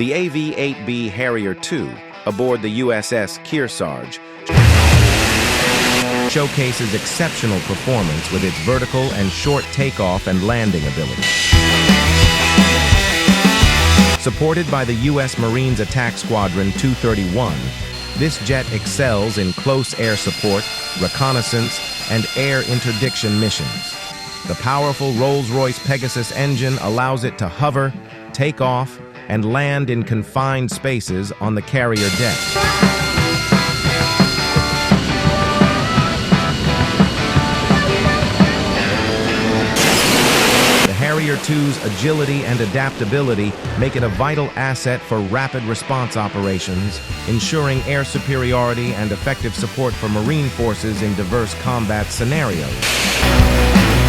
The AV-8B Harrier II, aboard the USS Kearsarge, showcases exceptional performance with its vertical and short takeoff and landing ability. Supported by the U.S. Marines Attack Squadron 231, this jet excels in close air support, reconnaissance, and air interdiction missions. The powerful Rolls-Royce Pegasus engine allows it to hover, take off, and land in confined spaces on the carrier deck. The Harrier II's agility and adaptability make it a vital asset for rapid response operations, ensuring air superiority and effective support for Marine forces in diverse combat scenarios.